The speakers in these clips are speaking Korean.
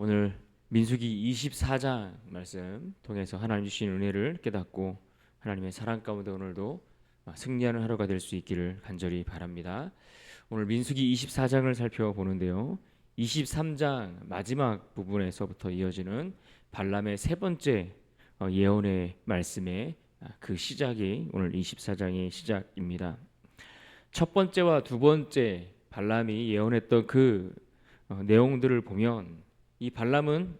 오늘 민수기 24장 말씀 통해서 하나님 주신 은혜를 깨닫고 하나님의 사랑 가운데 오늘도 승리하는 하루가 될 수 있기를 간절히 바랍니다. 오늘 민수기 24장을 살펴보는데요. 23장 마지막 부분에서부터 이어지는 발람의 세 번째 예언의 말씀의 그 시작이 오늘 24장의 시작입니다. 첫 번째와 두 번째 발람이 예언했던 그 내용들을 보면 이 발람은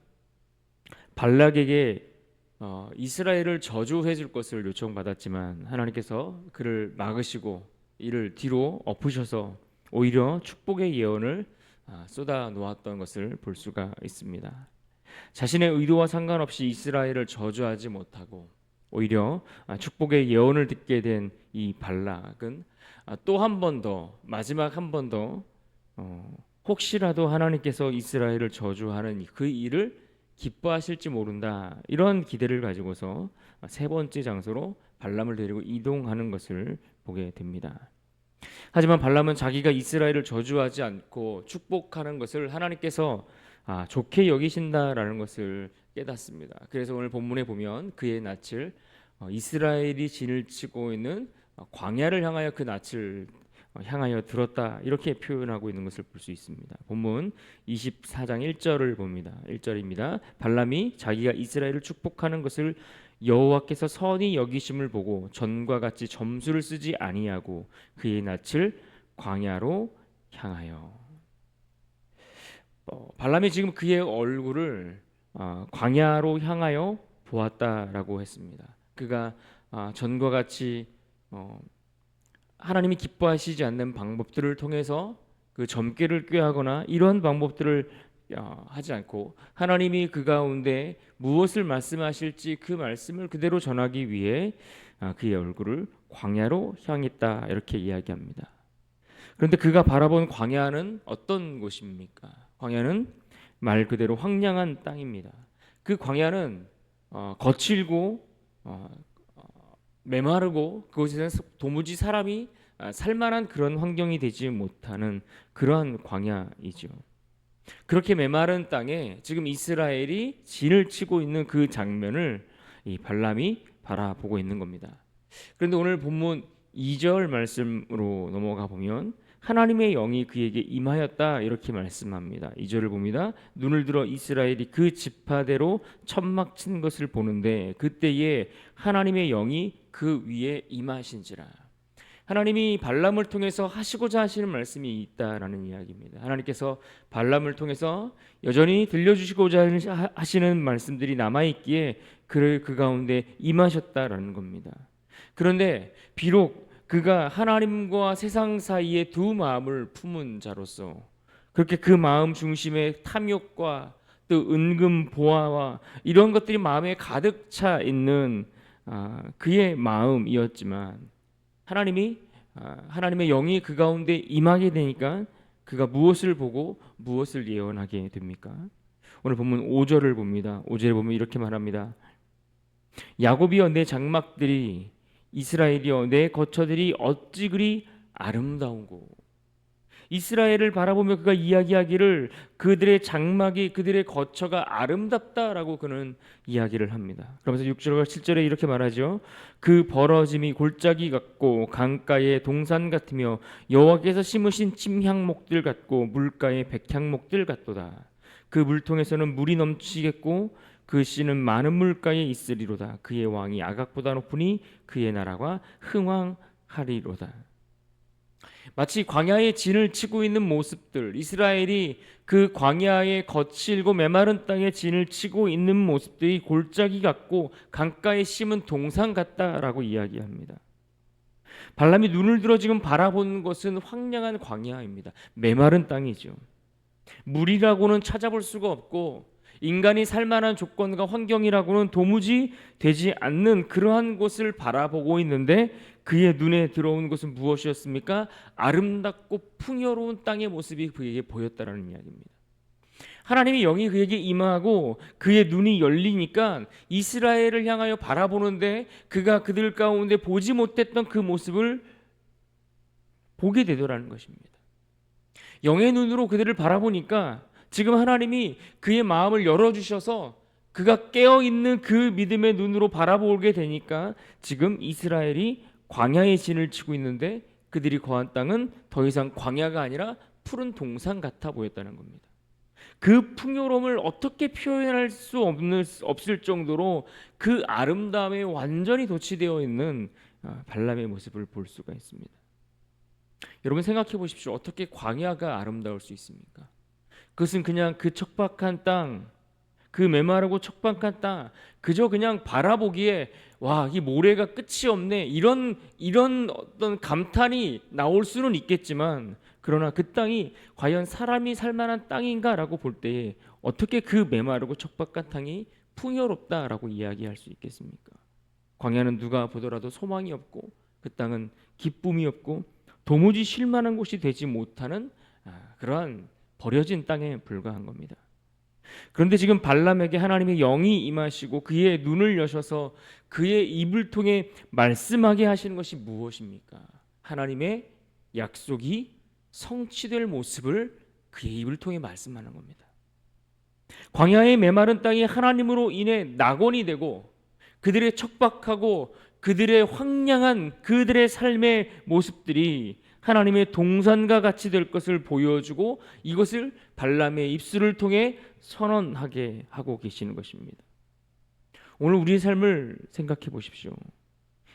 발락에게 이스라엘을 저주해 줄 것을 요청받았지만 하나님께서 그를 막으시고 이를 뒤로 엎으셔서 오히려 축복의 예언을 쏟아 놓았던 것을 볼 수가 있습니다. 자신의 의도와 상관없이 이스라엘을 저주하지 못하고 오히려 축복의 예언을 듣게 된 이 발락은 또 한 번 더 마지막 한 번 더 혹시라도 하나님께서 이스라엘을 저주하는 그 일을 기뻐하실지 모른다, 이런 기대를 가지고서 세 번째 장소로 발람을 데리고 이동하는 것을 보게 됩니다. 하지만 발람은 자기가 이스라엘을 저주하지 않고 축복하는 것을 하나님께서 좋게 여기신다라는 것을 깨닫습니다. 그래서 오늘 본문에 보면 그의 낯을 이스라엘이 진을 치고 있는 광야를 향하여 그 낯을 향하여 들었다, 이렇게 표현하고 있는 것을 볼 수 있습니다. 본문 24장 1절을 봅니다. 1절입니다. 발람이 자기가 이스라엘을 축복하는 것을 여호와께서 선히 여기심을 보고 전과 같이 점수를 쓰지 아니하고 그의 낯을 광야로 향하여. 발람이 지금 그의 얼굴을 광야로 향하여 보았다라고 했습니다. 그가 전과 같이 하나님이 기뻐하시지 않는 방법들을 통해서 그 점괘를 꾀하거나 이런 방법들을 하지 않고 하나님이 그 가운데 무엇을 말씀하실지 그 말씀을 그대로 전하기 위해 그의 얼굴을 광야로 향했다, 이렇게 이야기합니다. 그런데 그가 바라본 광야는 어떤 곳입니까? 광야는 말 그대로 황량한 땅입니다. 그 광야는 거칠고 메마르고 그곳에는 도무지 사람이 살만한 그런 환경이 되지 못하는 그러한 광야이죠. 그렇게 메마른 땅에 지금 이스라엘이 진을 치고 있는 그 장면을 이 발람이 바라보고 있는 겁니다. 그런데 오늘 본문 2절 말씀으로 넘어가 보면 하나님의 영이 그에게 임하였다, 이렇게 말씀합니다. 2절을 봅니다. 눈을 들어 이스라엘이 그 지파대로 천막 친 것을 보는데 그때에 하나님의 영이 그 위에 임하신지라. 하나님이 발람을 통해서 하시고자 하시는 말씀이 있다라는 이야기입니다. 하나님께서 발람을 통해서 여전히 들려주시고자 하시는 말씀들이 남아있기에 그를 그 가운데 임하셨다라는 겁니다. 그런데 비록 그가 하나님과 세상 사이에 두 마음을 품은 자로서 그렇게 그 마음 중심에 탐욕과 또 은근 보화와 이런 것들이 마음에 가득 차 있는 그의 마음이었지만 하나님의 영이 그 가운데 임하게 되니까 그가 무엇을 보고 무엇을 예언하게 됩니까? 오늘 본문 5절을 봅니다. 5절에 보면 이렇게 말합니다. 야곱이여 내 장막들이, 이스라엘이여 내 거처들이 어찌 그리 아름다운고. 이스라엘을 바라보며 그가 이야기하기를 그들의 장막이, 그들의 거처가 아름답다라고 그는 이야기를 합니다. 그러면서 6절과 7절에 이렇게 말하죠. 그 벌어짐이 골짜기 같고 강가의 동산 같으며 여호와께서 심으신 침향목들 같고 물가의 백향목들 같도다. 그 물통에서는 물이 넘치겠고 그 씨는 많은 물가에 있으리로다. 그의 왕이 아각보다 높으니 그의 나라가 흥왕하리로다. 마치 광야에 진을 치고 있는 모습들, 이스라엘이 그 광야의 거칠고 메마른 땅에 진을 치고 있는 모습들이 골짜기 같고 강가에 심은 동산 같다라고 이야기합니다. 발람이 눈을 들어 지금 바라보는 것은 황량한 광야입니다. 메마른 땅이죠. 물이라고는 찾아볼 수가 없고 인간이 살만한 조건과 환경이라고는 도무지 되지 않는 그러한 곳을 바라보고 있는데 그의 눈에 들어온 것은 무엇이었습니까? 아름답고 풍요로운 땅의 모습이 그에게 보였다라는 이야기입니다. 하나님의 영이 그에게 임하고 그의 눈이 열리니까 이스라엘을 향하여 바라보는데 그가 그들 가운데 보지 못했던 그 모습을 보게 되더라는 것입니다. 영의 눈으로 그들을 바라보니까 지금 하나님이 그의 마음을 열어주셔서 그가 깨어있는 그 믿음의 눈으로 바라보게 되니까 지금 이스라엘이 광야의 진을 치고 있는데 그들이 거한 땅은 더 이상 광야가 아니라 푸른 동산 같아 보였다는 겁니다. 그 풍요로움을 어떻게 표현할 수 없을 정도로 그 아름다움에 완전히 도취되어 있는 발람의 모습을 볼 수가 있습니다. 여러분 생각해 보십시오. 어떻게 광야가 아름다울 수 있습니까? 그것은 그냥 그 척박한 땅, 그 메마르고 척박한 땅, 그저 그냥 바라보기에 와, 이 모래가 끝이 없네, 이런 어떤 감탄이 나올 수는 있겠지만, 그러나 그 땅이 과연 사람이 살 만한 땅인가라고 볼 때에 어떻게 그 메마르고 척박한 땅이 풍요롭다라고 이야기할 수 있겠습니까? 광야는 누가 보더라도 소망이 없고 그 땅은 기쁨이 없고 도무지 쉴 만한 곳이 되지 못하는 그러한 버려진 땅에 불과한 겁니다. 그런데 지금 발람에게 하나님의 영이 임하시고 그의 눈을 여셔서 그의 입을 통해 말씀하게 하시는 것이 무엇입니까? 하나님의 약속이 성취될 모습을 그의 입을 통해 말씀하는 겁니다. 광야의 메마른 땅이 하나님으로 인해 낙원이 되고 그들의 척박하고 그들의 황량한 그들의 삶의 모습들이 하나님의 동산과 같이 될 것을 보여주고 이것을 발람의 입술을 통해 선언하게 하고 계시는 것입니다. 오늘 우리의 삶을 생각해 보십시오.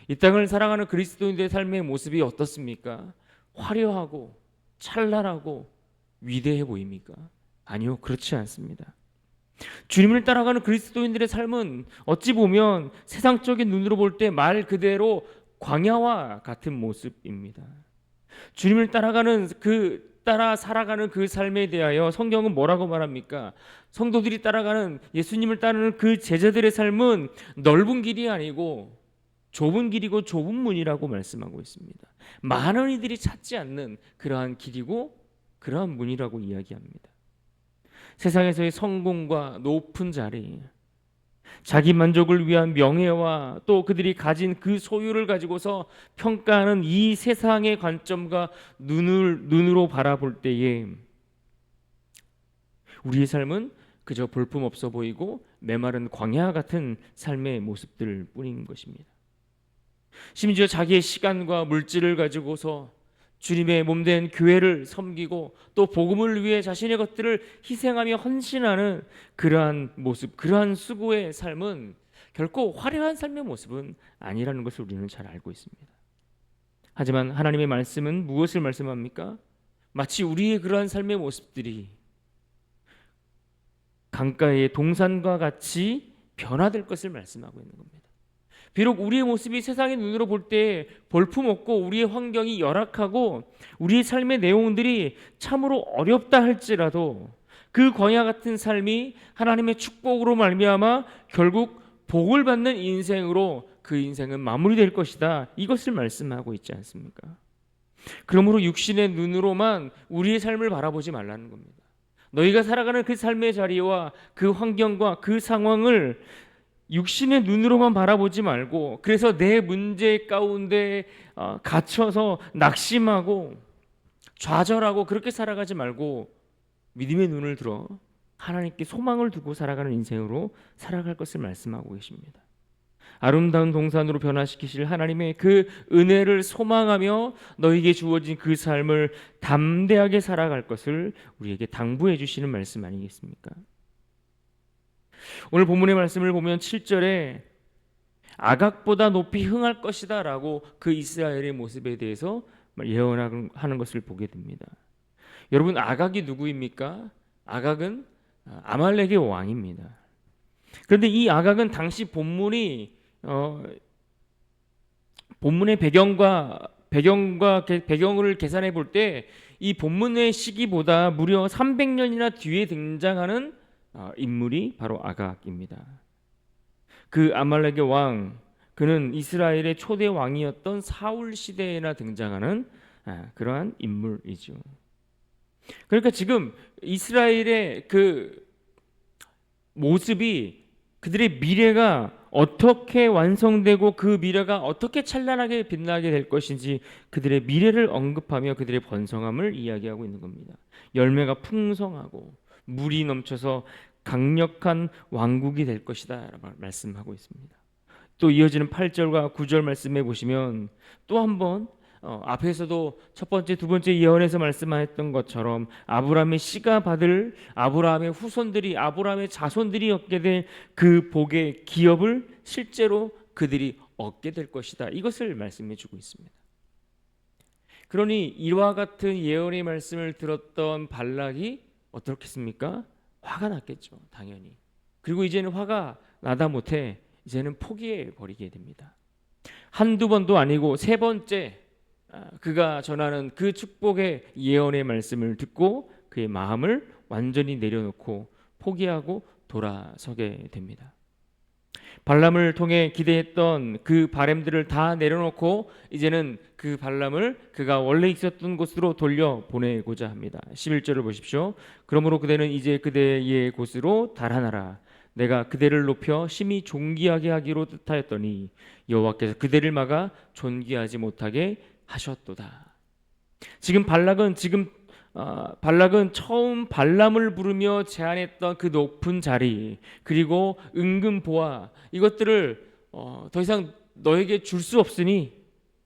이 땅을 살아가는 그리스도인들의 삶의 모습이 어떻습니까? 화려하고 찬란하고 위대해 보입니까? 아니요, 그렇지 않습니다. 주님을 따라가는 그리스도인들의 삶은 어찌 보면 세상적인 눈으로 볼 때 말 그대로 광야와 같은 모습입니다. 주님을 따라 살아가는 그 삶에 대하여 성경은 뭐라고 말합니까? 성도들이 따라가는 예수님을 따르는 그 제자들의 삶은 넓은 길이 아니고 좁은 길이고 좁은 문이라고 말씀하고 있습니다. 많은 이들이 찾지 않는 그러한 길이고 그러한 문이라고 이야기합니다. 세상에서의 성공과 높은 자리, 자기 만족을 위한 명예와 또 그들이 가진 그 소유를 가지고서 평가하는 이 세상의 관점과 눈으로 바라볼 때에 우리의 삶은 그저 볼품없어 보이고 메마른 광야 같은 삶의 모습들 뿐인 것입니다. 심지어 자기의 시간과 물질을 가지고서 주님의 몸된 교회를 섬기고 또 복음을 위해 자신의 것들을 희생하며 헌신하는 그러한 모습, 그러한 수고의 삶은 결코 화려한 삶의 모습은 아니라는 것을 우리는 잘 알고 있습니다. 하지만 하나님의 말씀은 무엇을 말씀합니까? 마치 우리의 그러한 삶의 모습들이 강가의 동산과 같이 변화될 것을 말씀하고 있는 겁니다. 비록 우리의 모습이 세상의 눈으로 볼 때 볼품없고 우리의 환경이 열악하고 우리의 삶의 내용들이 참으로 어렵다 할지라도 그 광야 같은 삶이 하나님의 축복으로 말미암아 결국 복을 받는 인생으로 그 인생은 마무리될 것이다. 이것을 말씀하고 있지 않습니까? 그러므로 육신의 눈으로만 우리의 삶을 바라보지 말라는 겁니다. 너희가 살아가는 그 삶의 자리와 그 환경과 그 상황을 육신의 눈으로만 바라보지 말고 그래서 내 문제 가운데 갇혀서 낙심하고 좌절하고 그렇게 살아가지 말고 믿음의 눈을 들어 하나님께 소망을 두고 살아가는 인생으로 살아갈 것을 말씀하고 계십니다. 아름다운 동산으로 변화시키실 하나님의 그 은혜를 소망하며 너에게 주어진 그 삶을 담대하게 살아갈 것을 우리에게 당부해 주시는 말씀 아니겠습니까? 오늘 본문의 말씀을 보면 7절에 아각보다 높이 흥할 것이다 라고 그 이스라엘의 모습에 대해서 예언하는 것을 보게 됩니다. 여러분, 아각이 누구입니까? 아각은 아말렉의 왕입니다. 그런데 이 아각은 당시 본문의 배경을 계산해 볼 때 이 본문의 시기보다 무려 300년이나 뒤에 등장하는 인물이 바로 아각입니다. 그 아말렉의 왕, 그는 이스라엘의 초대 왕이었던 사울 시대에나 등장하는 그러한 인물이죠. 그러니까 지금 이스라엘의 그 모습이 그들의 미래가 어떻게 완성되고 그 미래가 어떻게 찬란하게 빛나게 될 것인지 그들의 미래를 언급하며 그들의 번성함을 이야기하고 있는 겁니다. 열매가 풍성하고 물이 넘쳐서 강력한 왕국이 될 것이다 라고 말씀하고 있습니다. 또 이어지는 8절과 9절 말씀해 보시면 또 한번 앞에서도 첫 번째, 두 번째 예언에서 말씀하였던 것처럼 아브라함의 씨가 받을 아브라함의 후손들이, 아브라함의 자손들이 얻게 될 그 복의 기업을 실제로 그들이 얻게 될 것이다. 이것을 말씀해 주고 있습니다. 그러니 이와 같은 예언의 말씀을 들었던 발락이 어떻겠습니까? 화가 났겠죠, 당연히. 그리고 이제는 화가 나다 못해 이제는 포기해 버리게 됩니다. 한두 번도 아니고 세 번째 그가 전하는 그 축복의 예언의 말씀을 듣고 그의 마음을 완전히 내려놓고 포기하고 돌아서게 됩니다. 발람을 통해 기대했던 그 바램들을 다 내려놓고 이제는 그 발람을 그가 원래 있었던 곳으로 돌려 보내고자 합니다. 11절을 보십시오. 그러므로 그대는 이제 그대의 곳으로 달아나라. 내가 그대를 높여 심히 존귀하게 하기로 뜻하였더니 여호와께서 그대를 막아 존귀하지 못하게 하셨도다. 지금 발락은 처음 발람을 부르며 제안했던 그 높은 자리, 그리고 은근 보아, 이것들을 더 이상 너에게 줄 수 없으니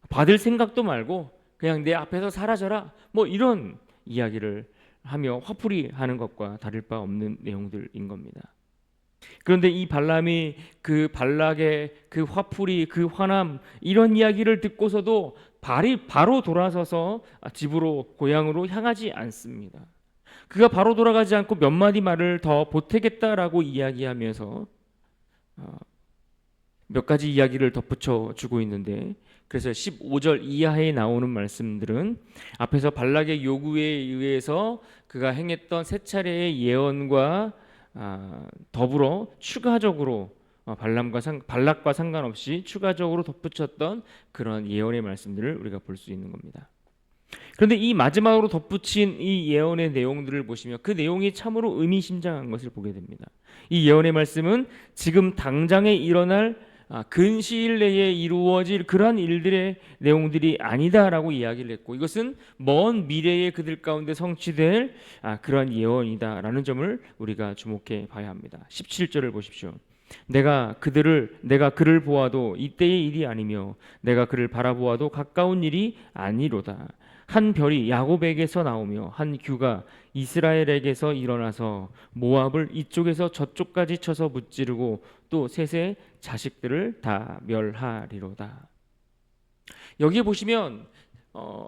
받을 생각도 말고 그냥 내 앞에서 사라져라, 뭐 이런 이야기를 하며 화풀이 하는 것과 다를 바 없는 내용들인 겁니다. 그런데 이 발람이 그 발락의 그 화풀이, 그 화남, 이런 이야기를 듣고서도 바로 돌아서서 집으로, 고향으로 향하지 않습니다. 그가 바로 돌아가지 않고 몇 마디 말을 더 보태겠다라고 이야기하면서 몇 가지 이야기를 덧붙여 주고 있는데, 그래서 15절 이하에 나오는 말씀들은 앞에서 발락의 요구에 의해서 그가 행했던 세 차례의 예언과 더불어 추가적으로 발락과 상관없이 추가적으로 덧붙였던 그런 예언의 말씀들을 우리가 볼 수 있는 겁니다. 그런데 이 마지막으로 덧붙인 이 예언의 내용들을 보시면 그 내용이 참으로 의미심장한 것을 보게 됩니다. 이 예언의 말씀은 지금 당장에 일어날 근시일 내에 이루어질 그러한 일들의 내용들이 아니다라고 이야기를 했고, 이것은 먼 미래에 그들 가운데 성취될 그러한 예언이다라는 점을 우리가 주목해 봐야 합니다. 17절을 보십시오. 내가 그를 보아도 이때의 일이 아니며 내가 그를 바라보아도 가까운 일이 아니로다. 한 별이 야곱에게서 나오며 한 규가 이스라엘에게서 일어나서 모압을 이쪽에서 저쪽까지 쳐서 무찌르고 또 셋의 자식들을 다 멸하리로다. 여기에 보시면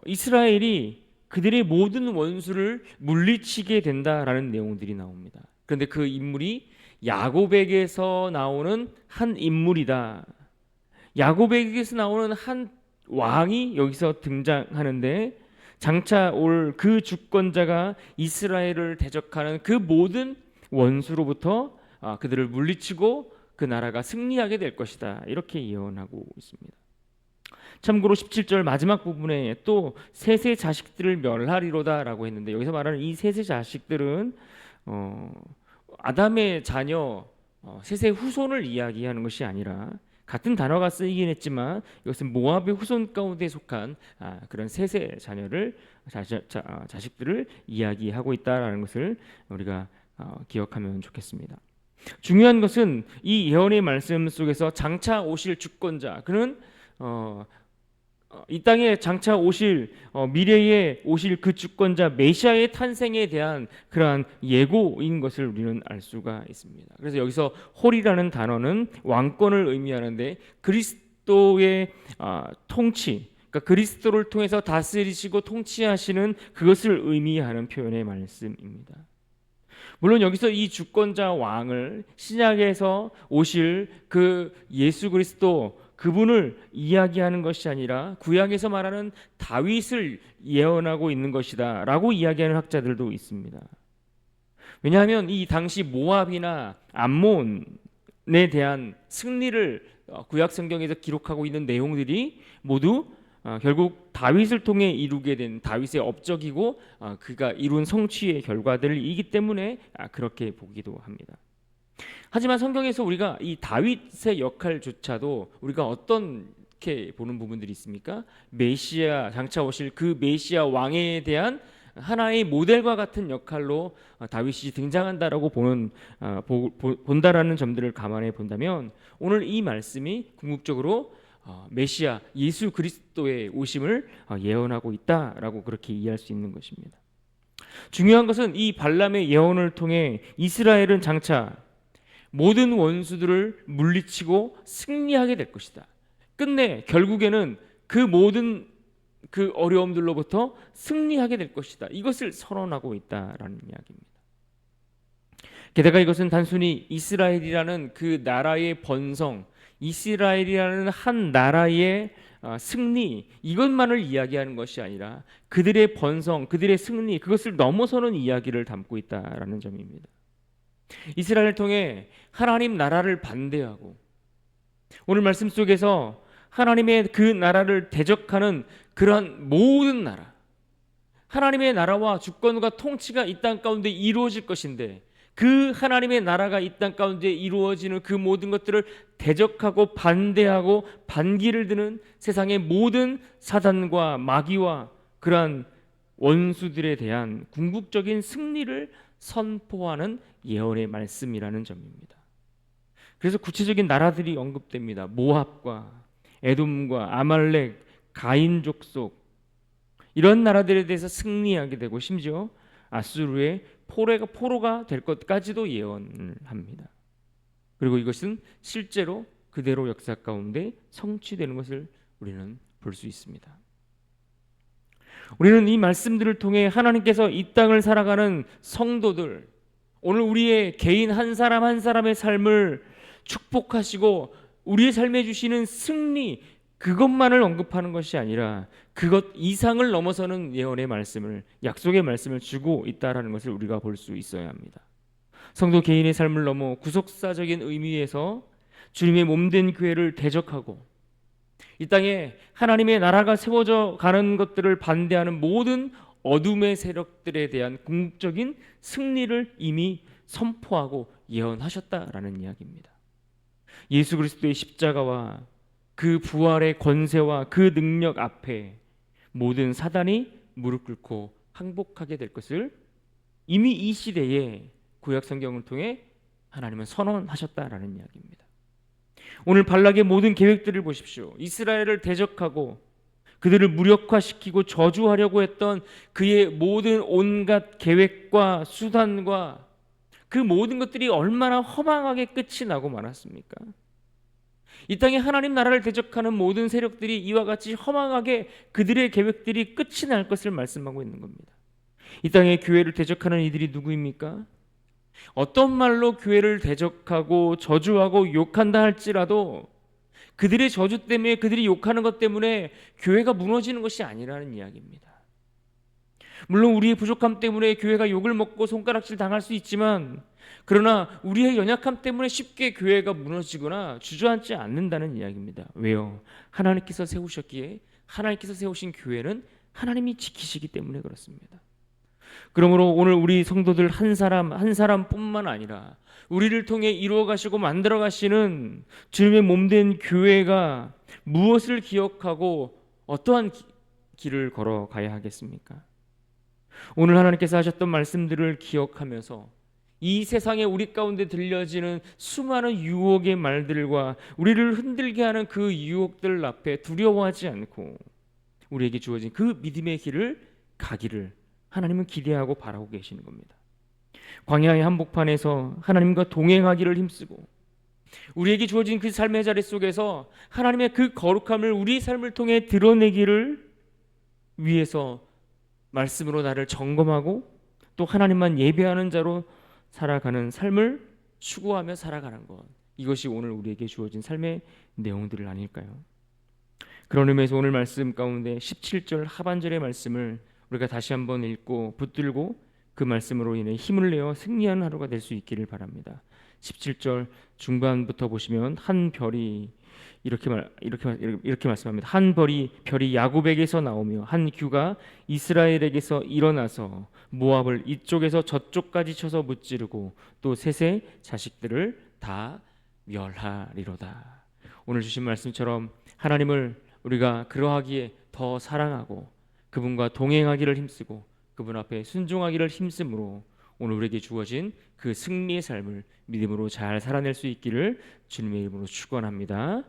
이스라엘이 그들의 모든 원수를 물리치게 된다라는 내용들이 나옵니다. 그런데 그 인물이 야곱에게서 나오는 한 인물이다. 야곱에게서 나오는 한 왕이 여기서 등장하는데, 장차 올 그 주권자가 이스라엘을 대적하는 그 모든 원수로부터 그들을 물리치고 그 나라가 승리하게 될 것이다, 이렇게 예언하고 있습니다. 참고로 17절 마지막 부분에 또 셋의 자식들을 멸하리로다 라고 했는데, 여기서 말하는 이 셋의 자식들은 아담의 자녀 셋의 후손을 이야기하는 것이 아니라, 같은 단어가 쓰이긴 했지만 이것은 모압의 후손 가운데 속한 그런 셋의 자식들을 이야기하고 있다라는 것을 우리가 기억하면 좋겠습니다. 중요한 것은 이 예언의 말씀 속에서 장차 오실 주권자, 그는 이 땅에 장차 오실 미래에 오실 그 주권자 메시아의 탄생에 대한 그러한 예고인 것을 우리는 알 수가 있습니다. 그래서 여기서 홀이라는 단어는 왕권을 의미하는데, 그리스도의 통치, 그러니까 그리스도를 통해서 다스리시고 통치하시는 그것을 의미하는 표현의 말씀입니다. 물론 여기서 이 주권자 왕을 신약에서 오실 그 예수 그리스도, 그분을 이야기하는 것이 아니라 구약에서 말하는 다윗을 예언하고 있는 것이다 라고 이야기하는 학자들도 있습니다. 왜냐하면 이 당시 모압이나 암몬에 대한 승리를 구약 성경에서 기록하고 있는 내용들이 모두 결국 다윗을 통해 이루게 된 다윗의 업적이고 그가 이룬 성취의 결과들이기 때문에 그렇게 보기도 합니다. 하지만 성경에서 우리가 이 다윗의 역할조차도 우리가 어떻게 보는 부분들이 있습니까? 메시아, 장차 오실 그 메시아 왕에 대한 하나의 모델과 같은 역할로 다윗이 등장한다라고 본다라는 점들을 감안해 본다면 오늘 이 말씀이 궁극적으로 메시아 예수 그리스도의 오심을 예언하고 있다라고 그렇게 이해할 수 있는 것입니다. 중요한 것은 이 발람의 예언을 통해 이스라엘은 장차 모든 원수들을 물리치고 승리하게 될 것이다. 끝내 결국에는 그 모든 그 어려움들로부터 승리하게 될 것이다. 이것을 선언하고 있다라는 이야기입니다. 게다가 이것은 단순히 이스라엘이라는 그 나라의 번성, 이스라엘이라는 한 나라의 승리, 이것만을 이야기하는 것이 아니라 그들의 번성, 그들의 승리, 그것을 넘어서는 이야기를 담고 있다라는 점입니다. 이스라엘을 통해 하나님 나라를 반대하고 오늘 말씀 속에서 하나님의 그 나라를 대적하는 그러한 모든 나라, 하나님의 나라와 주권과 통치가 이 땅 가운데 이루어질 것인데 그 하나님의 나라가 이 땅 가운데 이루어지는 그 모든 것들을 대적하고 반대하고 반기를 드는 세상의 모든 사단과 마귀와 그러한 원수들에 대한 궁극적인 승리를 선포하는 예언의 말씀이라는 점입니다. 그래서 구체적인 나라들이 언급됩니다. 모압과 에돔과 아말렉, 가인 족속, 이런 나라들에 대해서 승리하게 되고 심지어 아수르의 포로가 될 것까지도 예언을 합니다. 그리고 이것은 실제로 그대로 역사 가운데 성취되는 것을 우리는 볼 수 있습니다. 우리는 이 말씀들을 통해 하나님께서 이 땅을 살아가는 성도들, 오늘 우리의 개인 한 사람 한 사람의 삶을 축복하시고 우리의 삶에 주시는 승리, 그것만을 언급하는 것이 아니라 그것 이상을 넘어서는 예언의 말씀을, 약속의 말씀을 주고 있다라는 것을 우리가 볼 수 있어야 합니다. 성도 개인의 삶을 넘어 구속사적인 의미에서 주님의 몸된 교회를 대적하고 이 땅에 하나님의 나라가 세워져 가는 것들을 반대하는 모든 어둠의 세력들에 대한 궁극적인 승리를 이미 선포하고 예언하셨다라는 이야기입니다. 예수 그리스도의 십자가와 그 부활의 권세와 그 능력 앞에 모든 사단이 무릎 꿇고 항복하게 될 것을 이미 이 시대에 구약 성경을 통해 하나님은 선언하셨다라는 이야기입니다. 오늘 발락의 모든 계획들을 보십시오. 이스라엘을 대적하고 그들을 무력화시키고 저주하려고 했던 그의 모든 온갖 계획과 수단과 그 모든 것들이 얼마나 허망하게 끝이 나고 말았습니까? 이 땅에 하나님 나라를 대적하는 모든 세력들이 이와 같이 허망하게 그들의 계획들이 끝이 날 것을 말씀하고 있는 겁니다. 이 땅에 교회를 대적하는 이들이 누구입니까? 어떤 말로 교회를 대적하고 저주하고 욕한다 할지라도 그들의 저주 때문에, 그들이 욕하는 것 때문에 교회가 무너지는 것이 아니라는 이야기입니다. 물론 우리의 부족함 때문에 교회가 욕을 먹고 손가락질 당할 수 있지만, 그러나 우리의 연약함 때문에 쉽게 교회가 무너지거나 주저앉지 않는다는 이야기입니다. 왜요? 하나님께서 세우셨기에, 하나님께서 세우신 교회는 하나님이 지키시기 때문에 그렇습니다. 그러므로 오늘 우리 성도들 한 사람 한 사람뿐만 아니라 우리를 통해 이루어 가시고 만들어 가시는 주님의 몸된 교회가 무엇을 기억하고 어떠한 길을 걸어가야 하겠습니까? 오늘 하나님께서 하셨던 말씀들을 기억하면서 이 세상에 우리 가운데 들려지는 수많은 유혹의 말들과 우리를 흔들게 하는 그 유혹들 앞에 두려워하지 않고 우리에게 주어진 그 믿음의 길을 가기를 하나님은 기대하고 바라고 계시는 겁니다. 광야의 한복판에서 하나님과 동행하기를 힘쓰고 우리에게 주어진 그 삶의 자리 속에서 하나님의 그 거룩함을 우리의 삶을 통해 드러내기를 위해서 말씀으로 나를 점검하고 또 하나님만 예배하는 자로 살아가는 삶을 추구하며 살아가는 것, 이것이 오늘 우리에게 주어진 삶의 내용들을 아닐까요? 그런 의미에서 오늘 말씀 가운데 17절 하반절의 말씀을 우리가 다시 한번 읽고 붙들고 그 말씀으로 인해 힘을 내어 승리하는 하루가 될 수 있기를 바랍니다. 17절 중반부터 보시면 한 별이 이렇게 말씀합니다. 한 별이 야곱에게서 나오며 한 규가 이스라엘에게서 일어나서 모압을 이쪽에서 저쪽까지 쳐서 무찌르고 또 셋의 자식들을 다 멸하리로다. 오늘 주신 말씀처럼 하나님을 우리가 그러하기에 더 사랑하고 그분과 동행하기를 힘쓰고 그분 앞에 순종하기를 힘쓰므로 오늘 우리에게 주어진 그 승리의 삶을 믿음으로 잘 살아낼 수 있기를 주님의 이름으로 축원합니다.